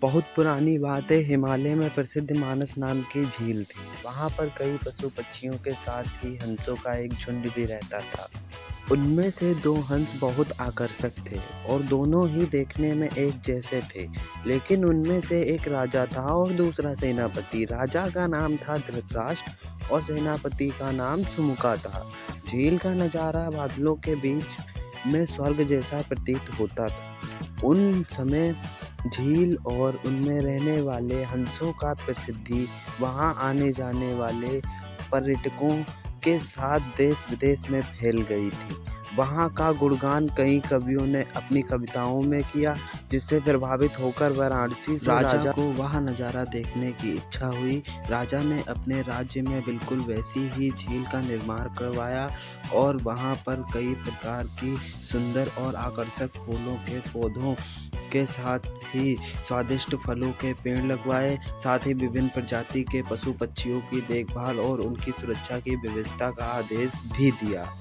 बहुत पुरानी बात है। हिमालय में प्रसिद्ध मानस नाम की झील थी। वहाँ पर कई पशु पक्षियों के साथ ही हंसों का एक झुंड भी रहता था। उनमें से दो हंस बहुत आकर्षक थे और दोनों ही देखने में एक जैसे थे। लेकिन उनमें से एक राजा था और दूसरा सेनापति। राजा का नाम था धृतराष्ट्र और सेनापति का नाम सुमुका था। झील का नज़ारा बादलों के बीच में स्वर्ग जैसा प्रतीत होता था। उन समय झील और उनमें रहने वाले हंसों का प्रसिद्धि वहां आने जाने वाले पर्यटकों के साथ देश विदेश में फैल गई थी। वहां का गुणगान कई कवियों ने अपनी कविताओं में किया, जिससे प्रभावित होकर वाराणसी से राजा को वह नज़ारा देखने की इच्छा हुई। राजा ने अपने राज्य में बिल्कुल वैसी ही झील का निर्माण करवाया और वहां पर कई प्रकार की सुंदर और आकर्षक फूलों के पौधों के साथ ही स्वादिष्ट फलों के पेड़ लगवाए। साथ ही विभिन्न प्रजाति के पशु पक्षियों की देखभाल और उनकी सुरक्षा की व्यवस्था का आदेश भी दिया।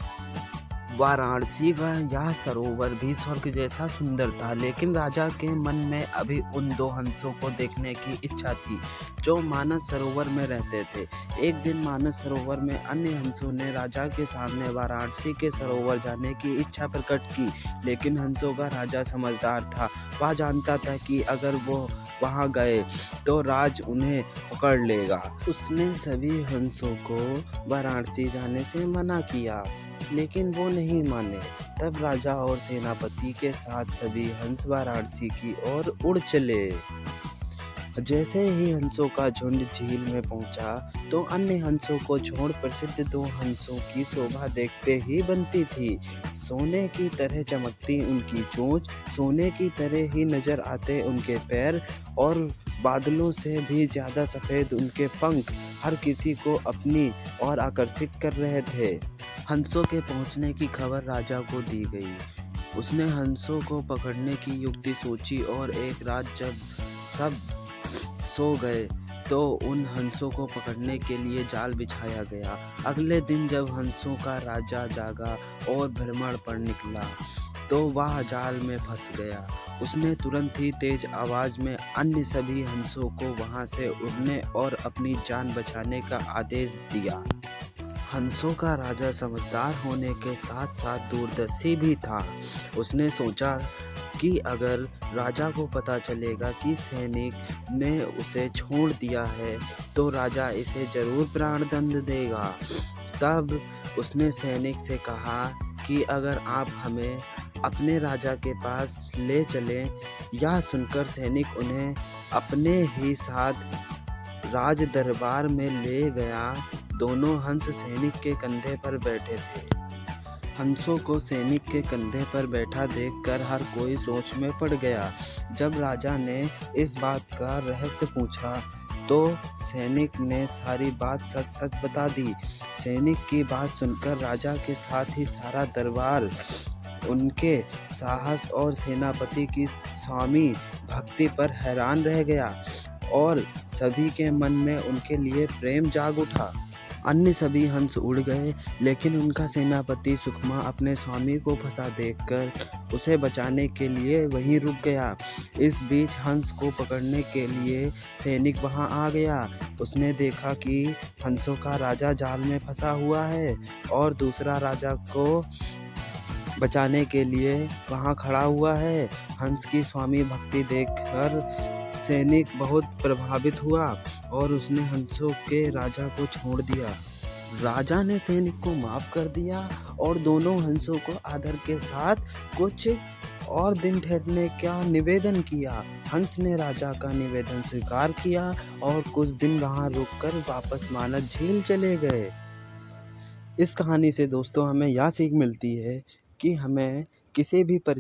वाराणसी का यह सरोवर भी स्वर्ग जैसा सुंदर था, लेकिन राजा के मन में अभी उन दो हंसों को देखने की इच्छा थी जो मानस सरोवर में रहते थे। एक दिन मानस सरोवर में अन्य हंसों ने राजा के सामने वाराणसी के सरोवर जाने की इच्छा प्रकट की, लेकिन हंसों का राजा समझदार था। वह जानता था कि अगर वो वहां गए तो राज उन्हें पकड़ लेगा। उसने सभी हंसों को वाराणसी जाने से मना किया, लेकिन वो नहीं माने। तब राजा और सेनापति के साथ सभी हंस वाराणसी की ओर उड़ चले। जैसे ही हंसों का झुंड झील में पहुंचा तो अन्य हंसों को छोड़ प्रसिद्ध दो हंसों की शोभा देखते ही बनती थी। सोने की तरह चमकती उनकी चोंच, सोने की तरह ही नजर आते उनके पैर और बादलों से भी ज्यादा सफेद उनके पंख हर किसी को अपनी ओर आकर्षित कर रहे थे। हंसों के पहुंचने की खबर राजा को दी गई। उसने हंसों को पकड़ने की युक्ति सोची और एक रात जब सब सो गए तो उन हंसों को पकड़ने के लिए जाल बिछाया गया। अगले दिन जब हंसों का राजा जागा और भ्रमण पर निकला तो वह जाल में फंस गया। उसने तुरंत ही तेज आवाज में अन्य सभी हंसों को वहां से उड़ने और अपनी जान बचाने का आदेश दिया। हंसों का राजा समझदार होने के साथ साथ दूरदर्शी भी था। उसने सोचा कि अगर राजा को पता चलेगा कि सैनिक ने उसे छोड़ दिया है तो राजा इसे जरूर प्राणदंड देगा। तब उसने सैनिक से कहा कि अगर आप हमें अपने राजा के पास ले चलें। यह सुनकर सैनिक उन्हें अपने ही साथ राज दरबार में ले गया। दोनों हंस सैनिक के कंधे पर बैठे थे। हंसों को सैनिक के कंधे पर बैठा देखकर हर कोई सोच में पड़ गया। जब राजा ने इस बात का रहस्य पूछा तो सैनिक ने सारी बात सच सच बता दी। सैनिक की बात सुनकर राजा के साथ ही सारा दरबार उनके साहस और सेनापति की स्वामी भक्ति पर हैरान रह गया और सभी के मन में उनके लिए प्रेम जाग उठा। अन्य सभी हंस उड़ गए, लेकिन उनका सेनापति सुकमा अपने स्वामी को फंसा देखकर उसे बचाने के लिए वहीं रुक गया। इस बीच हंस को पकड़ने के लिए सैनिक वहां आ गया। उसने देखा कि हंसों का राजा जाल में फंसा हुआ है और दूसरा राजा को बचाने के लिए वहां खड़ा हुआ है। हंस की स्वामी भक्ति देखकर सैनिक बहुत प्रभावित हुआ और उसने हंसों के राजा को छोड़ दिया। राजा ने सैनिक को माफ कर दिया और दोनों हंसों को आदर के साथ कुछ और दिन ठहरने का निवेदन किया। हंस ने राजा का निवेदन स्वीकार किया और कुछ दिन वहां रुककर वापस मानस झील चले गए। इस कहानी से दोस्तों हमें यह सीख मिलती है कि हमें किसी भी